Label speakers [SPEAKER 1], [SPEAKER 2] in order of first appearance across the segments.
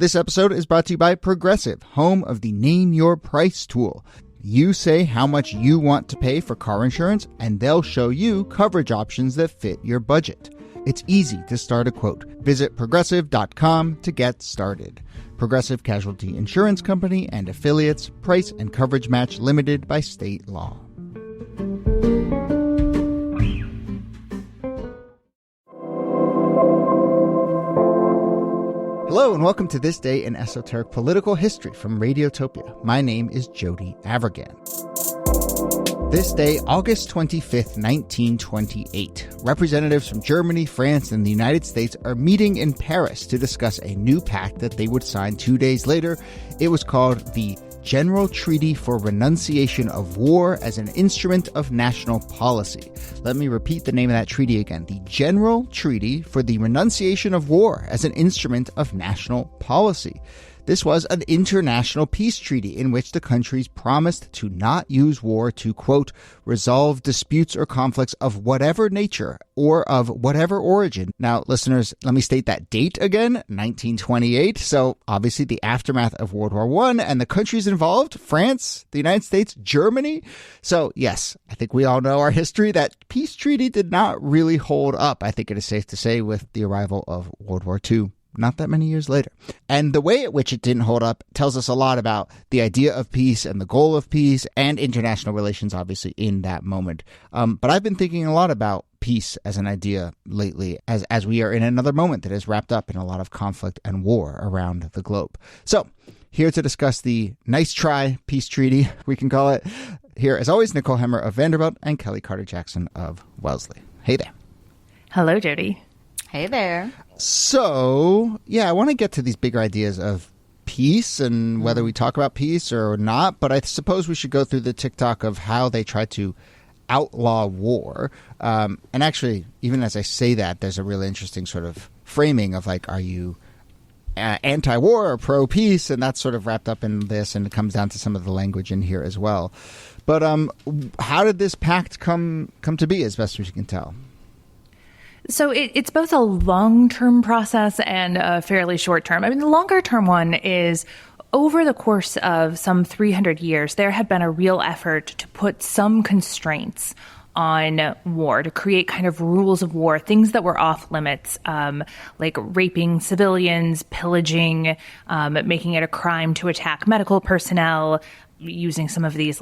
[SPEAKER 1] This episode is brought to you by Progressive, home of the Name Your Price tool. You say how much you want to pay for car insurance, and they'll show you coverage options that fit your budget. It's easy to start a quote. Visit Progressive.com to get started. Progressive Casualty Insurance Company and Affiliates. Price and coverage match limited by state law. Hello and welcome to This Day in Esoteric Political History from Radiotopia. My name is Jody Avirgan. This day, August 25th, 1928, representatives from Germany, France, and the United States are meeting in Paris to discuss a new pact that they would sign 2 days later. It was called the General Treaty for Renunciation of War as an Instrument of National Policy. Let me repeat the name of that treaty again. The General Treaty for the Renunciation of War as an Instrument of National Policy. This was an international peace treaty in which the countries promised to not use war to, quote, resolve disputes or conflicts of whatever nature or of whatever origin. Now, listeners, let me state that date again, 1928. So obviously the aftermath of World War I and the countries involved, France, the United States, Germany. So yes, I think we all know our history. That peace treaty did not really hold up, I think it is safe to say, with the arrival of World War II. Not that many years later. And the way at which it didn't hold up tells us a lot about the idea of peace and the goal of peace and international relations, obviously, in that moment. But I've been thinking a lot about peace as an idea lately, as we are in another moment that is wrapped up in a lot of conflict and war around the globe. So, here to discuss the nice try peace treaty, we can call it, here, as always, Nicole Hemmer of Vanderbilt and Kellie Carter-Jackson of Wellesley. Hey there.
[SPEAKER 2] Hello, Jody.
[SPEAKER 3] Hey there.
[SPEAKER 1] So, yeah, I want to get to these bigger ideas of peace and whether we talk about peace or not, but I suppose we should go through the TikTok of how they try to outlaw war. And actually, even as I say that, there's a really interesting sort of framing of like, are you anti-war or pro-peace? And that's sort of wrapped up in this, and it comes down to some of the language in here as well. But how did this pact come to be, as best as you can tell?
[SPEAKER 2] So it's both a long-term process and a fairly short-term. I mean, the longer-term one is over the course of some 300 years, there had been a real effort to put some constraints on war, to create kind of rules of war, things that were off limits, like raping civilians, pillaging, making it a crime to attack medical personnel, using some of these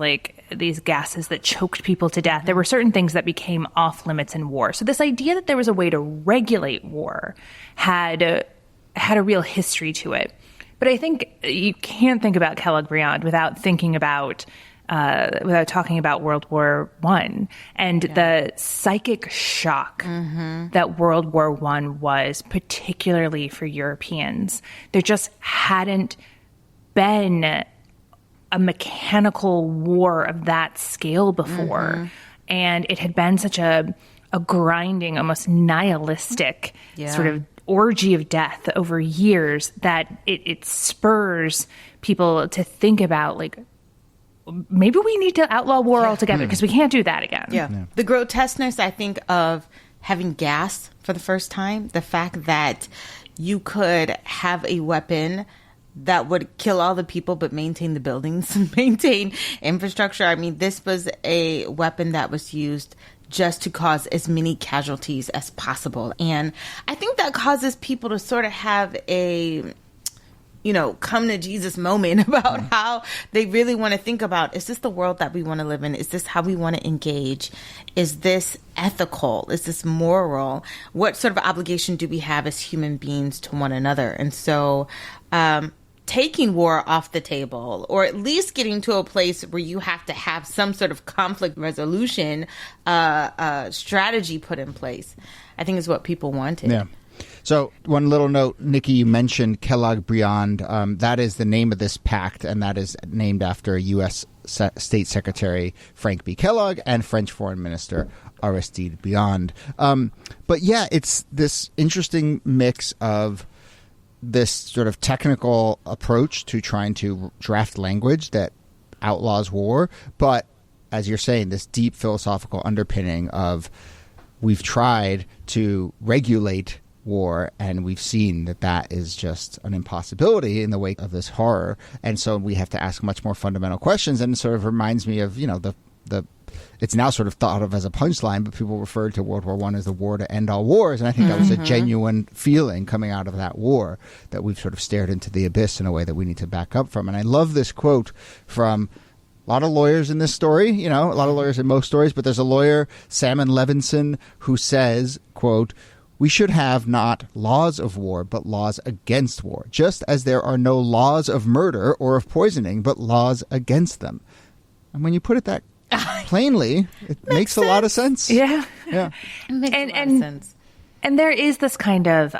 [SPEAKER 2] these gases that choked people to death. There were certain things that became off limits in war. So this idea that there was a way to regulate war had a real history to it. But I think you can't think about Kellogg-Briand without thinking about without talking about World War I and the psychic shock that World War I was, particularly for Europeans. There just hadn't been a mechanical war of that scale before. And it had been such a grinding, almost nihilistic sort of orgy of death over years that it spurs people to think about, like, maybe we need to outlaw war altogether because we can't do that again.
[SPEAKER 3] Yeah. The grotesqueness, I think, of having gas for the first time, the fact that you could have a weapon that would kill all the people but maintain the buildings and maintain infrastructure. I mean, this was a weapon that was used just to cause as many casualties as possible. And I think that causes people to sort of have a, come to Jesus moment about how they really want to think about, is this the world that we want to live in? Is this how we want to engage? Is this ethical? Is this moral? What sort of obligation do we have as human beings to one another? And so, taking war off the table, or at least getting to a place where you have to have some sort of conflict resolution strategy put in place, I think is what people wanted. Yeah.
[SPEAKER 1] So one little note, NIki, you mentioned Kellogg-Briand. That is the name of this pact, and that is named after U.S. State Secretary Frank B. Kellogg and French Foreign Minister Aristide Briand. But yeah, it's this interesting mix of this sort of technical approach to trying to draft language that outlaws war, but as you're saying, this deep philosophical underpinning of we've tried to regulate war, and we've seen that is just an impossibility in the wake of this horror. And so we have to ask much more fundamental questions, and it sort of reminds me of, the it's now sort of thought of as a punchline, but people referred to World War I as the war to end all wars. And I think that was a genuine feeling coming out of that war, that we've sort of stared into the abyss in a way that we need to back up from. And I love this quote from a lot of lawyers in this story, a lot of lawyers in most stories, but there's a lawyer, Salmon Levinson, who says, quote, "We should have not laws of war, but laws against war, just as there are no laws of murder or of poisoning, but laws against them." And when you put it that plainly, it makes a lot of sense.
[SPEAKER 2] Yeah.
[SPEAKER 3] It makes a lot of sense.
[SPEAKER 2] And there is this kind of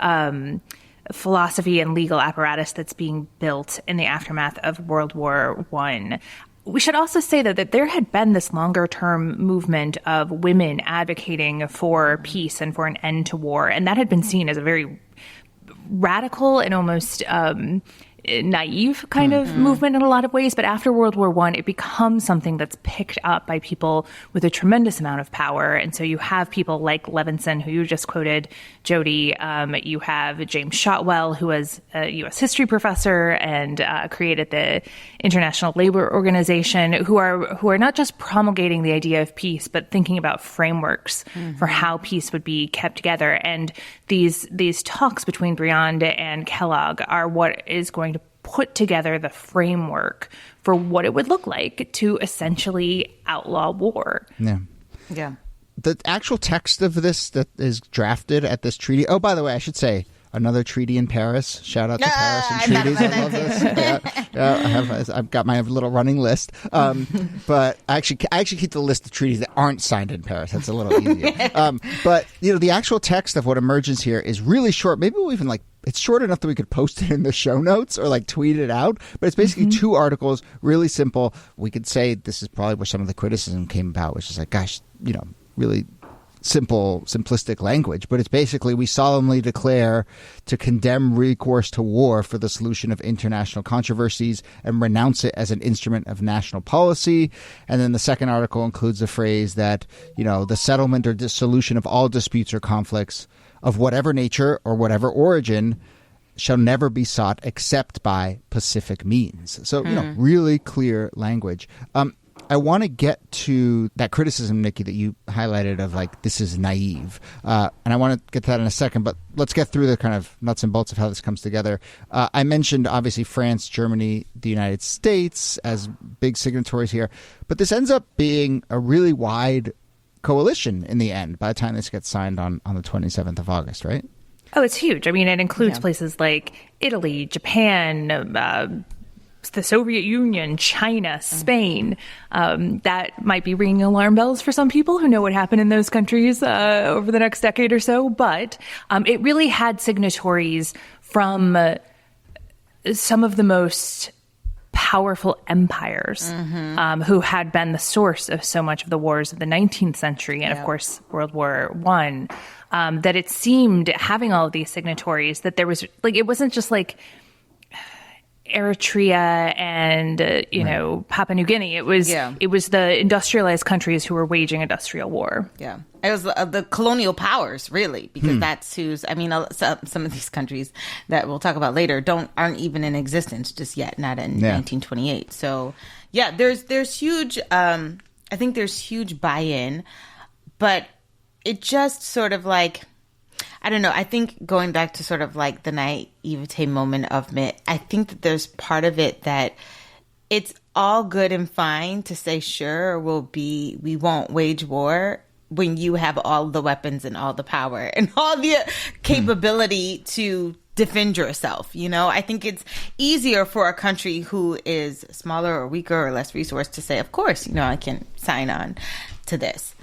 [SPEAKER 2] philosophy and legal apparatus that's being built in the aftermath of World War I. We should also say, though, that there had been this longer-term movement of women advocating for peace and for an end to war, and that had been seen as a very radical and almost naive kind of movement in a lot of ways. But after World War I, it becomes something that's picked up by people with a tremendous amount of power. And so you have people like Levinson, who you just quoted, Jody. You have James Shotwell, who was a U.S. history professor and created the International Labor Organization, who are not just promulgating the idea of peace, but thinking about frameworks for how peace would be kept together. And these talks between Briand and Kellogg are what is going to put together the framework for what it would look like to essentially outlaw war.
[SPEAKER 3] Yeah.
[SPEAKER 1] The actual text of this that is drafted at this treaty. Oh, by the way, I should say another treaty in Paris. Shout out to Paris and treaties. I love this. I've got my little running list. But I actually keep the list of treaties that aren't signed in Paris. That's a little easier. But the actual text of what emerges here is really short. Maybe we'll even it's short enough that we could post it in the show notes or tweet it out. But it's basically two articles, really simple. We could say this is probably where some of the criticism came about, which is gosh, really simplistic language. But it's basically, we solemnly declare to condemn recourse to war for the solution of international controversies and renounce it as an instrument of national policy. And then the second article includes a phrase that, the settlement or dissolution of all disputes or conflicts of whatever nature or whatever origin shall never be sought except by pacific means. So, really clear language. I want to get to that criticism, NIki, that you highlighted of this is naive. And I want to get to that in a second, but let's get through the kind of nuts and bolts of how this comes together. I mentioned, obviously, France, Germany, the United States as big signatories here, but this ends up being a really wide coalition in the end by the time this gets signed on the 27th of August, right?
[SPEAKER 2] Oh, it's huge. I mean, it includes places like Italy, Japan, the Soviet Union, China, Spain. That might be ringing alarm bells for some people who know what happened in those countries over the next decade or so. But it really had signatories from some of the most powerful empires who had been the source of so much of the wars of the 19th century and, of course, World War I, that it seemed, having all of these signatories, that there was, it wasn't just Eritrea and Papua New Guinea. It was the industrialized countries who were waging industrial war. Yeah,
[SPEAKER 3] it was the colonial powers, really, because that's who's. I mean, some of these countries that we'll talk about later aren't even in existence just yet, not in 1928. So there's huge. I think there's huge buy-in, but it just sort of I don't know. I think going back to sort of the naivete moment of it, I think that there's part of it that it's all good and fine to say, sure, we won't wage war when you have all the weapons and all the power and all the capability to defend yourself. I think it's easier for a country who is smaller or weaker or less resourced to say, of course, I can sign on to this.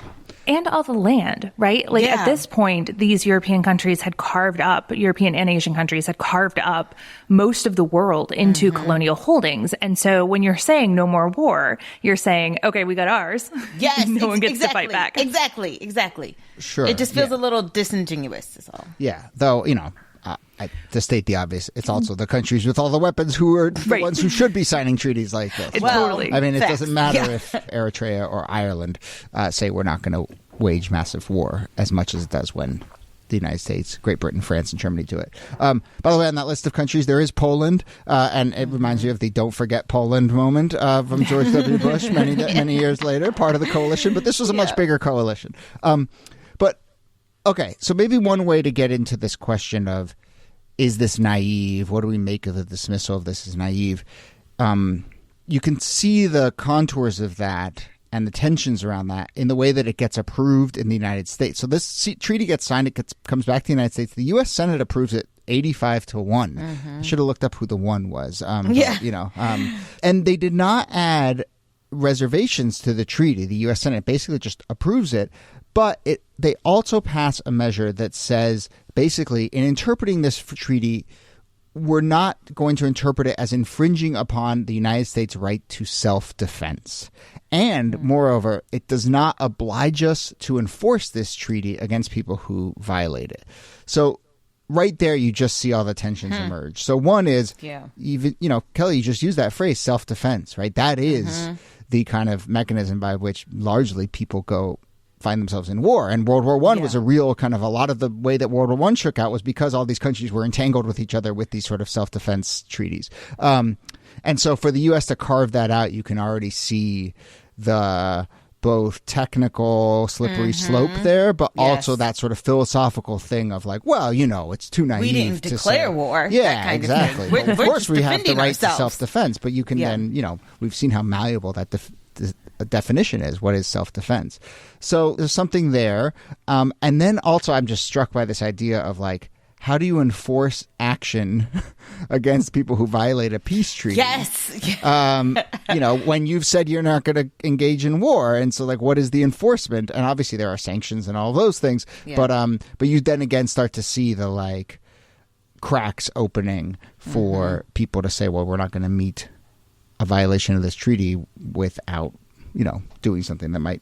[SPEAKER 2] And all the land, right? At this point, these European countries had carved up, European and Asian countries had carved up most of the world into colonial holdings. And so when you're saying no more war, you're saying, okay, we got ours.
[SPEAKER 3] Yes.
[SPEAKER 2] No one gets to fight back.
[SPEAKER 3] Exactly.
[SPEAKER 1] Sure.
[SPEAKER 3] It just feels a little disingenuous is all.
[SPEAKER 1] Yeah. Though, to state the obvious, it's also the countries with all the weapons who are the ones who should be signing treaties like this.
[SPEAKER 2] Totally.
[SPEAKER 1] I mean, it doesn't matter if Eritrea or Ireland say we're not going to wage massive war as much as it does when the United States, Great Britain, France, and Germany do it. By the way, on that list of countries, there is Poland, and it reminds you of the "Don't Forget Poland" moment from George W. Bush many years later, part of the coalition. But this was a much bigger coalition. But okay, so maybe one way to get into this question of, is this naive? What do we make of the dismissal of this as naive? You can see the contours of that and the tensions around that in the way that it gets approved in the United States. So this treaty gets signed, comes back to the United States. The U.S. Senate approves it 85-1. I should have looked up who the one was. And they did not add reservations to the treaty. The U.S. Senate basically just approves it. But they also pass a measure that says, basically, in interpreting this treaty, we're not going to interpret it as infringing upon the United States' right to self-defense. And moreover, it does not oblige us to enforce this treaty against people who violate it. So right there, you just see all the tensions emerge. So one is, even, Kellie, you just used that phrase, self-defense, right? That is the kind of mechanism by which largely people find themselves in war. And World War I was a real kind of, a lot of the way that World War I shook out was because all these countries were entangled with each other with these sort of self-defense treaties. And so for the U.S. to carve that out, you can already see the both technical slippery slope there, but also that sort of philosophical thing of like, well, it's too naive.
[SPEAKER 3] We didn't declare war.
[SPEAKER 1] Yeah, exactly. Well, of course, we have the right to self-defense, but you can then, we've seen how malleable that a definition is. What is self-defense? So there's something there. And then also I'm just struck by this idea of like, how do you enforce action against people who violate a peace treaty?
[SPEAKER 3] Yes.
[SPEAKER 1] When you've said you're not going to engage in war. And so like, what is the enforcement? And obviously there are sanctions and all those things. Yeah. But you then again start to see the like cracks opening for people to say, well, we're not going to meet a violation of this treaty without doing something that might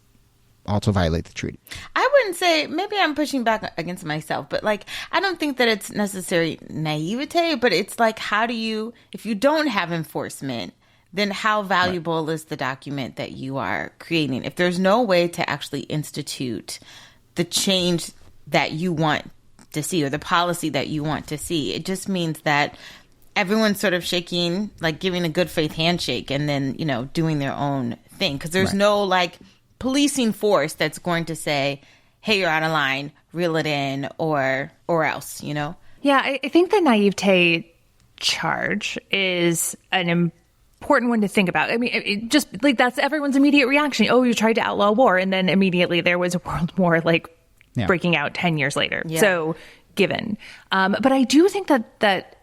[SPEAKER 1] also violate the treaty.
[SPEAKER 3] I wouldn't say, maybe I'm pushing back against myself, but like, I don't think that it's necessarily naivete, but it's like, if you don't have enforcement, then how valuable is the document that you are creating? If there's no way to actually institute the change that you want to see or the policy that you want to see, it just means that everyone's sort of shaking, like giving a good faith handshake and then, doing their own thing. Because there's no like policing force that's going to say, hey, you're out of line, reel it in or else, Yeah,
[SPEAKER 2] I think the naivete charge is an important one to think about. I mean, it just like that's everyone's immediate reaction. Oh, you tried to outlaw war. And then immediately there was a world war breaking out 10 years later. Yeah. So given. But I do think that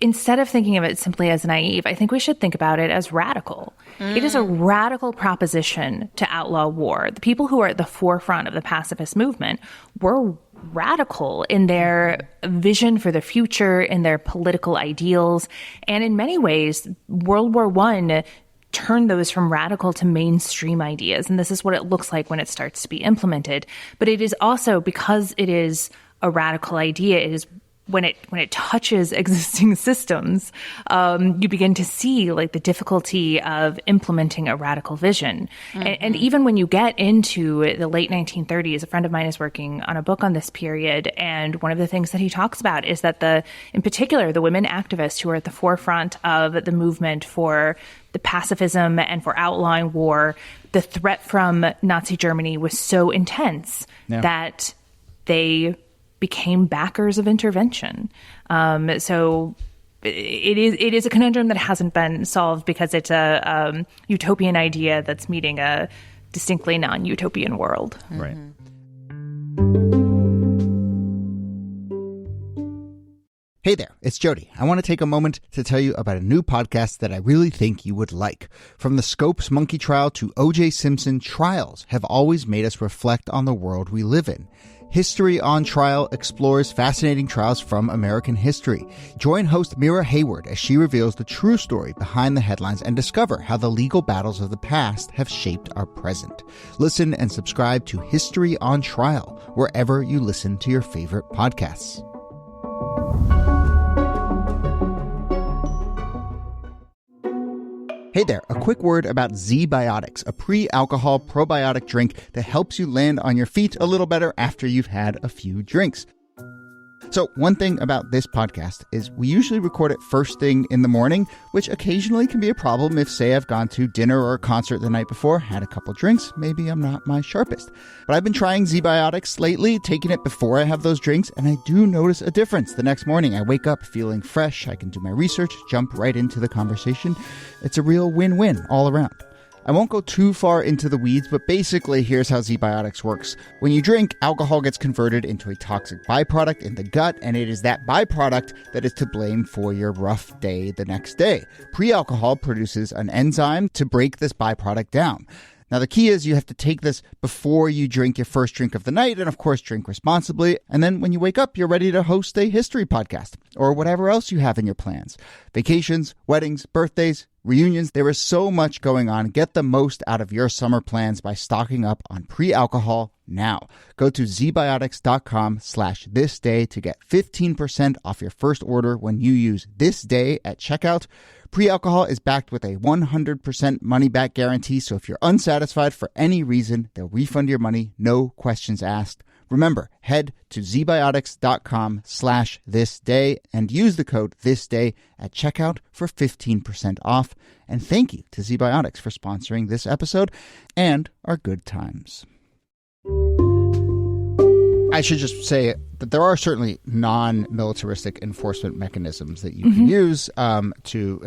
[SPEAKER 2] instead of thinking of it simply as naive, I think we should think about it as radical. It is a radical proposition to outlaw war. The people who are at the forefront of the pacifist movement were radical in their vision for the future, in their political ideals. And in many ways, World War I turned those from radical to mainstream ideas. And this is what it looks like when it starts to be implemented. But it is also, because it is a radical idea, it is when it touches existing systems, you begin to see like the difficulty of implementing a radical vision. And even when you get into the late 1930s, a friend of mine is working on a book on this period. And one of the things that he talks about is that in particular, the women activists who are at the forefront of the movement for the pacifism and for outlawing war, the threat from Nazi Germany was so intense that they became backers of intervention. So it is a conundrum that hasn't been solved because it's a utopian idea that's meeting a distinctly non-utopian world.
[SPEAKER 1] Right. Hey there, it's Jody. I want to take a moment to tell you about a new podcast that I really think you would like. From the Scopes monkey trial to O.J. Simpson, trials have always made us reflect on the world we live in. History on Trial explores fascinating trials from American history. Join host Mira Hayward as she reveals the true story behind the headlines and discover how the legal battles of the past have shaped our present. Listen and subscribe to History on Trial wherever you listen to your favorite podcasts. Hey there, a quick word about Z-Biotics, a pre-alcohol probiotic drink that helps you land on your feet a little better after you've had a few drinks. So one thing about this podcast is we usually record it first thing in the morning, which occasionally can be a problem if, say, I've gone to dinner or a concert the night before, had a couple drinks, maybe I'm not my sharpest. But I've been trying Z-Biotics lately, taking it before I have those drinks, and I do notice a difference. The next morning, I wake up feeling fresh, I can do my research, jump right into the conversation. It's a real win-win all around. I won't go too far into the weeds, but basically here's how Z-Biotics works. When you drink, alcohol gets converted into a toxic byproduct in the gut, and it is that byproduct that is to blame for your rough day the next day. Pre-alcohol produces an enzyme to break this byproduct down. Now, the key is you have to take this before you drink your first drink of the night, and of course, drink responsibly. And then when you wake up, you're ready to host a history podcast or whatever else you have in your plans. Vacations, weddings, birthdays, reunions. There is so much going on. Get the most out of your summer plans by stocking up on pre-alcohol now. Go to zbiotics.com/thisday to get 15% off your first order when you use this day at checkout. Pre-alcohol is backed with a 100% money-back guarantee, so if you're unsatisfied for any reason, they'll refund your money, no questions asked. Remember, head to zbiotics.com/thisday and use the code thisday at checkout for 15% off. And thank you to ZBiotics for sponsoring this episode and our good times. I should just say that there are certainly non-militaristic enforcement mechanisms that you can use and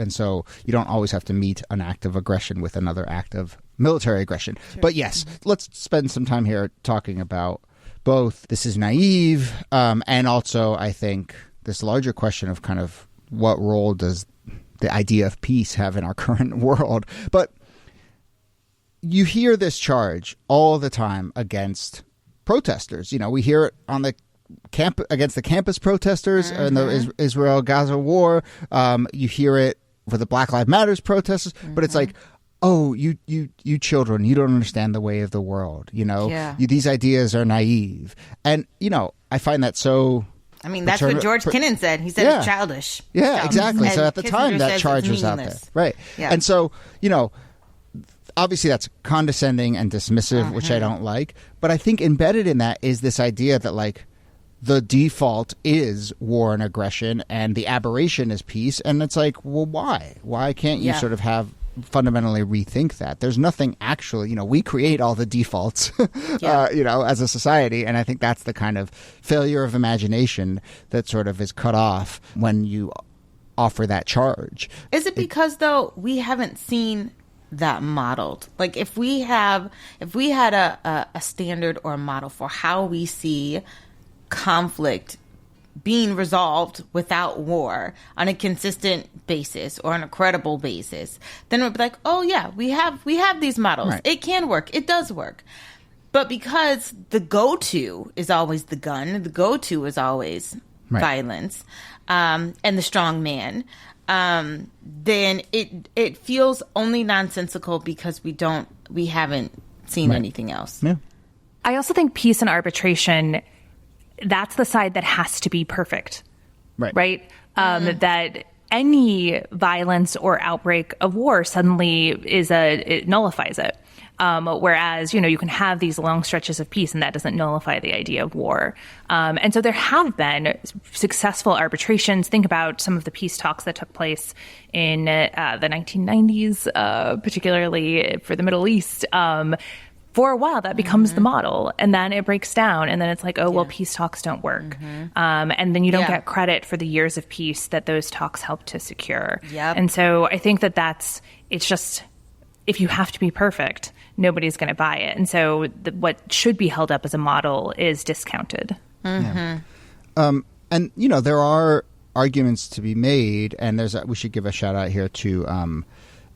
[SPEAKER 1] so you don't always have to meet an act of aggression with another act of military aggression. Sure. But yes, let's spend some time here talking about both this is naive and also, I think, this larger question of kind of what role does the idea of peace have in our current world. But you hear this charge all the time against protesters. You know, we hear it on the camp against the campus protesters in the Israel-Gaza war. You hear it for the Black Lives Matter protesters, but it's like, oh, you children, you don't understand the way of the world. You know, these ideas are naive. And, you know, I find that so...
[SPEAKER 3] I mean, that's what George Kennan said. He said it's childish.
[SPEAKER 1] Yeah, exactly. So at the time, that charge was out there. Right. Yeah. And so, you know, obviously that's condescending and dismissive, which I don't like. But I think embedded in that is this idea that, like, the default is war and aggression and the aberration is peace. And it's like, well, why? Why can't you sort of have fundamentally rethink that? There's nothing actually, you know, we create all the defaults, you know, as a society. And I think that's the kind of failure of imagination that sort of is cut off when you offer that charge.
[SPEAKER 3] Is it because, though, we haven't seen that modeled? Like, if we had a standard or a model for how we see conflict being resolved without war on a consistent basis or on a credible basis, then it would be like, oh yeah, we have these models. Right. It can work. It does work. But because the go-to is always the gun, the go-to is always violence, and the strong man, then it feels only nonsensical because we haven't seen anything else.
[SPEAKER 1] Yeah.
[SPEAKER 2] I also think peace and arbitration, that's the side that has to be perfect, right? That any violence or outbreak of war suddenly it nullifies it. Whereas, you know, you can have these long stretches of peace and that doesn't nullify the idea of war. And so there have been successful arbitrations. Think about some of the peace talks that took place in the 1990s, particularly for the Middle East. For a while, that becomes the model, and then it breaks down, and then it's like, oh, well, peace talks don't work. And then you don't get credit for the years of peace that those talks helped to secure. And so I think it's just, if you have to be perfect, nobody's going to buy it. And so what should be held up as a model is discounted.
[SPEAKER 1] And, you know, there are arguments to be made, and we should give a shout out here to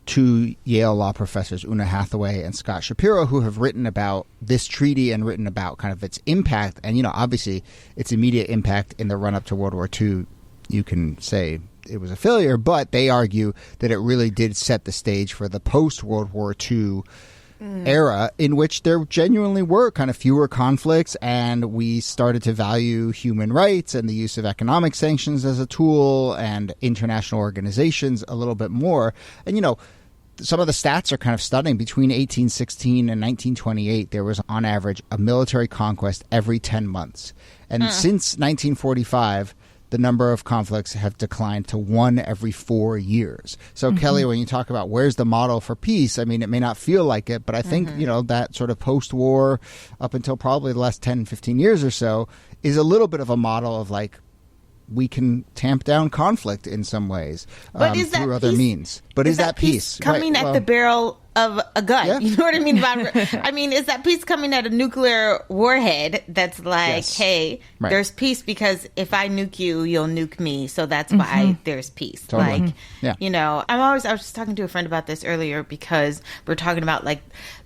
[SPEAKER 1] two Yale law professors, Una Hathaway and Scott Shapiro, who have written about this treaty and written about kind of its impact. And, you know, obviously its immediate impact in the run-up to World War II, you can say it was a failure, but they argue that it really did set the stage for the post-World War II era in which there genuinely were kind of fewer conflicts, and we started to value human rights and the use of economic sanctions as a tool and international organizations a little bit more. And, you know, some of the stats are kind of stunning. Between 1816 and 1928, there was on average a military conquest every 10 months. And since 1945, the number of conflicts have declined to 1 every 4 years. So, Kellie, when you talk about where's the model for peace, I mean, it may not feel like it, but I think, that sort of post-war up until probably the last 10, 15 years or so is a little bit of a model of like, we can tamp down conflict in some ways through other means. But is that peace
[SPEAKER 3] coming at the barrel of a gun?
[SPEAKER 1] Yeah.
[SPEAKER 3] You know what I mean? I mean, is that peace coming at a nuclear warhead that's like, hey, there's peace because if I nuke you, you'll nuke me. So that's why there's peace.
[SPEAKER 1] Totally.
[SPEAKER 3] Like, I was just talking to a friend about this earlier because we're talking about like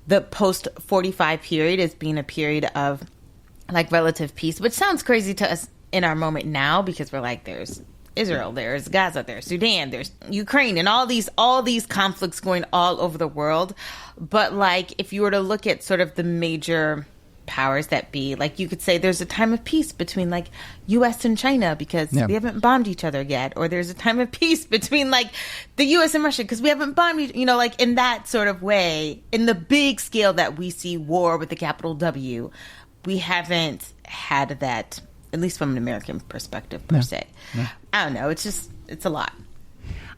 [SPEAKER 3] the post-45 period as being a period of like relative peace, which sounds crazy to us in our moment now because we're like, there's Israel, there's Gaza, there's Sudan, there's Ukraine, and all these conflicts going all over the world. But like, if you were to look at sort of the major powers that be, like you could say there's a time of peace between like U.S. and China because we haven't bombed each other yet, or there's a time of peace between like the U.S. and Russia because we haven't bombed, like in that sort of way, in the big scale that we see war with the capital W, we haven't had that. At least from an American perspective, per se. Yeah. I don't know. It's a lot.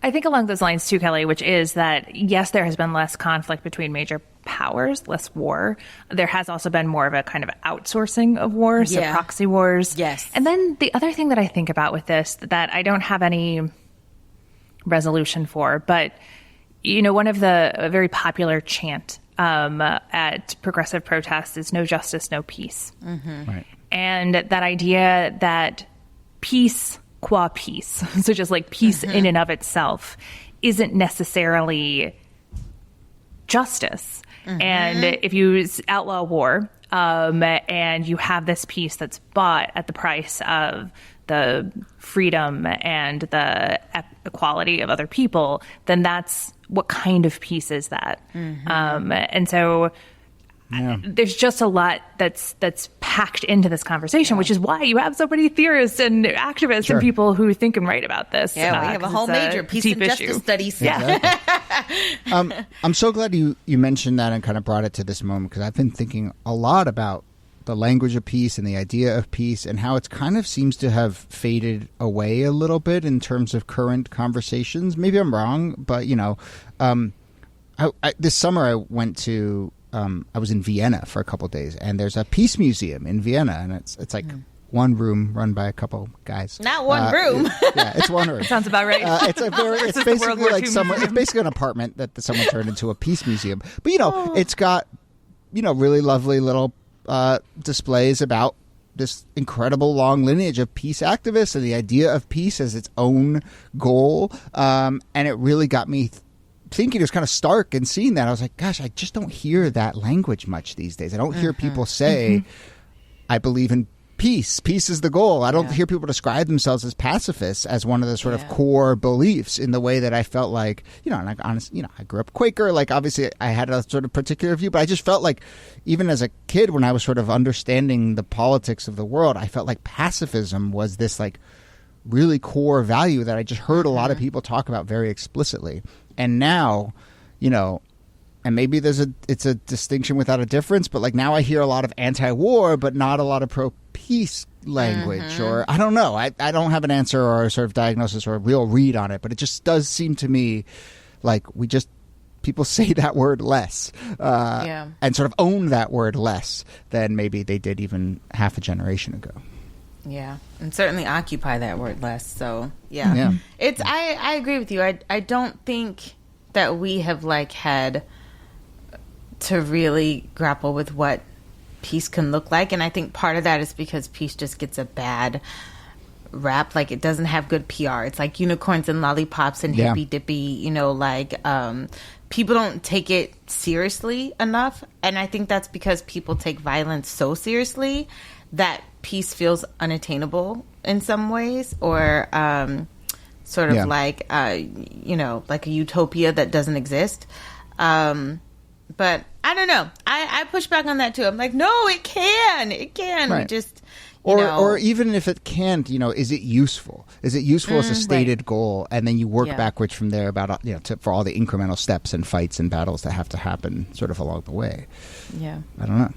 [SPEAKER 2] I think along those lines, too, Kellie, which is that, yes, there has been less conflict between major powers, less war. There has also been more of a kind of outsourcing of war, so proxy wars.
[SPEAKER 3] Yes.
[SPEAKER 2] And then the other thing that I think about with this that I don't have any resolution for, but, one of a very popular chant at progressive protests is no justice, no peace.
[SPEAKER 1] Right.
[SPEAKER 2] And that idea that peace qua peace, so just like peace in and of itself, isn't necessarily justice. And if you outlaw war and you have this peace that's bought at the price of the freedom and the equality of other people, then that's what kind of peace is that? And so there's just a lot that's packed into this conversation, which is why you have so many theorists and activists and people who think and write about this.
[SPEAKER 3] Yeah, we have a whole major peace and justice studies.
[SPEAKER 2] Yeah.
[SPEAKER 1] I'm so glad you mentioned that and kind of brought it to this moment, because I've been thinking a lot about the language of peace and the idea of peace and how it kind of seems to have faded away a little bit in terms of current conversations. Maybe I'm wrong, but, this summer I went to... I was in Vienna for a couple of days, and there's a peace museum in Vienna, and it's like one room run by a couple guys.
[SPEAKER 3] Not one room.
[SPEAKER 1] It's one room.
[SPEAKER 2] Sounds about right.
[SPEAKER 1] It's basically like it's basically an apartment that someone turned into a peace museum. But it's got really lovely little displays about this incredible long lineage of peace activists and the idea of peace as its own goal, and it really got me thinking. It was kind of stark and seeing that I was like, gosh, I just don't hear that language much these days. I don't hear people say I believe in peace is the goal. I don't hear people describe themselves as pacifists as one of the sort of core beliefs in the way that I felt like, and I grew up Quaker, like obviously I had a sort of particular view, but I just felt like even as a kid when I was sort of understanding the politics of the world, I felt like pacifism was this like really core value that I just heard a lot of people talk about very explicitly. And now, and maybe it's a distinction without a difference, but like now I hear a lot of anti-war, but not a lot of pro-peace language, or I don't know. I don't have an answer or a sort of diagnosis or a real read on it, but it just does seem to me like people say that word less and sort of own that word less than maybe they did even half a generation ago.
[SPEAKER 3] Yeah, and certainly occupy that word less. So yeah. It's I agree with you. I don't think that we have like had to really grapple with what peace can look like, and I think part of that is because peace just gets a bad rap. Like it doesn't have good PR. It's like unicorns and lollipops and hippy dippy. People don't take it seriously enough, and I think that's because people take violence so seriously that peace feels unattainable in some ways, or sort of like like a utopia that doesn't exist. But I don't know. I push back on that too. I'm like, no, it can. Right. We just,
[SPEAKER 1] Or even if it can't, is it useful? Is it useful as a stated goal? And then you work backwards from there about, for all the incremental steps and fights and battles that have to happen sort of along the way.
[SPEAKER 3] Yeah.
[SPEAKER 1] I don't know.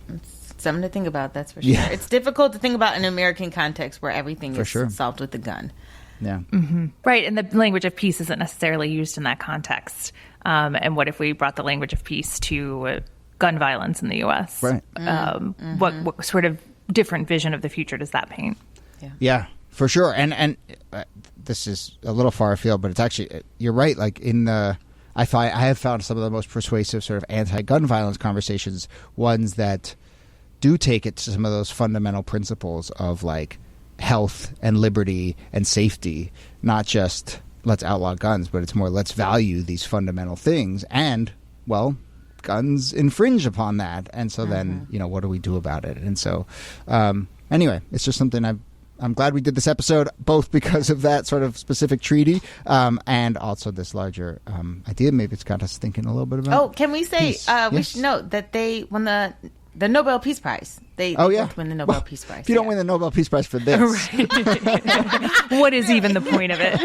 [SPEAKER 3] It's something to think about, that's for sure.
[SPEAKER 1] Yeah.
[SPEAKER 3] It's difficult to think about in an American context where everything is solved with a gun.
[SPEAKER 1] Yeah.
[SPEAKER 2] Mm-hmm. Right. And the language of peace isn't necessarily used in that context. And what if we brought the language of peace to gun violence in the U.S.?
[SPEAKER 1] Right.
[SPEAKER 2] What sort of different vision of the future does that paint?
[SPEAKER 1] Yeah, for sure. And this is a little far afield, but it's actually, you're right. Like I have found some of the most persuasive sort of anti-gun violence conversations, ones that do take it to some of those fundamental principles of like health and liberty and safety, not just let's outlaw guns, but it's more let's value these fundamental things. And, well, guns infringe upon that. And so then, what do we do about it? And so, anyway, it's just something I'm glad we did this episode, both because of that sort of specific treaty and also this larger idea. Maybe it's got us thinking a little bit about.
[SPEAKER 3] Oh, can we say we should note that they won the Nobel Peace Prize. They both win the Nobel Peace Prize.
[SPEAKER 1] If you don't win the Nobel Peace Prize for this,
[SPEAKER 2] what is even the point of it?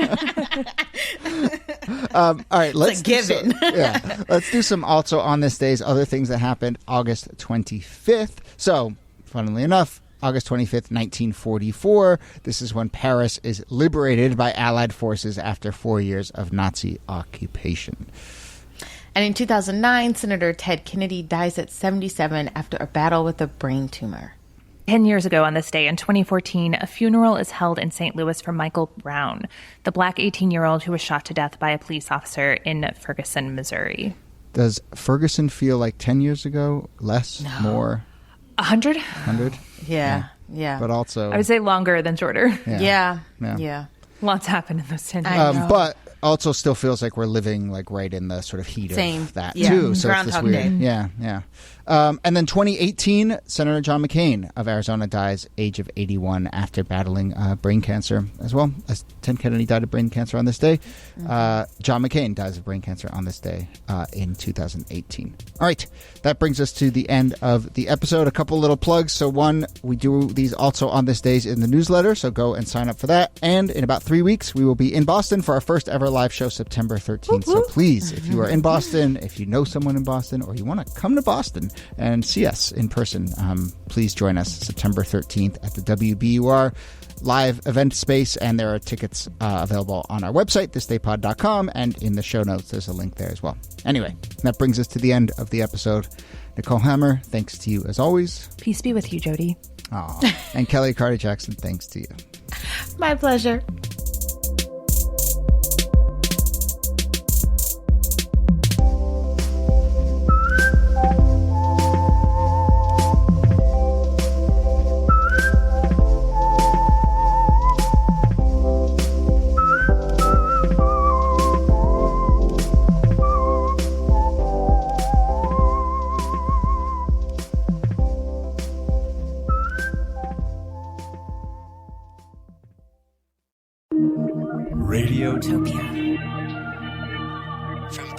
[SPEAKER 1] All right, let's
[SPEAKER 3] give it.
[SPEAKER 1] Let's do some also on this day's other things that happened August 25th. So, funnily enough, August 25th, 1944. This is when Paris is liberated by Allied forces after 4 years of Nazi occupation.
[SPEAKER 3] And in 2009, Senator Ted Kennedy dies at 77 after a battle with a brain tumor.
[SPEAKER 2] 10 years ago on this day, in 2014, a funeral is held in St. Louis for Michael Brown, the black 18-year-old who was shot to death by a police officer in Ferguson, Missouri.
[SPEAKER 1] Does Ferguson feel like 10 years ago? Less?
[SPEAKER 3] No.
[SPEAKER 1] More?
[SPEAKER 2] 100?
[SPEAKER 1] 100?
[SPEAKER 3] Yeah.
[SPEAKER 1] But also...
[SPEAKER 2] I would say longer than shorter.
[SPEAKER 3] Yeah.
[SPEAKER 2] Lots happened in those 10 years.
[SPEAKER 1] But also still feels like we're living like right in the sort of heat of that too. So it's this
[SPEAKER 3] Groundhog
[SPEAKER 1] weird.
[SPEAKER 3] Day.
[SPEAKER 1] Yeah. And then 2018, Senator John McCain of Arizona dies, age of 81, after battling brain cancer as well. As Ted Kennedy died of brain cancer on this day, John McCain dies of brain cancer on this day in 2018. All right, that brings us to the end of the episode. A couple little plugs. So one, we do these also on this days in the newsletter, so go and sign up for that. And in about 3 weeks, we will be in Boston for our first ever live show, September 13th. So please, if you are in Boston, if you know someone in Boston, or you want to come to Boston and see us in person, please join us September 13th at the WBUR live event space, and there are tickets available on our website, thisdaypod.com, and in the show notes there's a link there as well. Anyway, that brings us to the end of the episode. Nicole Hammer, thanks to you as always.
[SPEAKER 2] Peace be with you, Jody.
[SPEAKER 1] And Kellie Carter Jackson, thanks to you.
[SPEAKER 3] My pleasure.
[SPEAKER 4] Radiotopia. From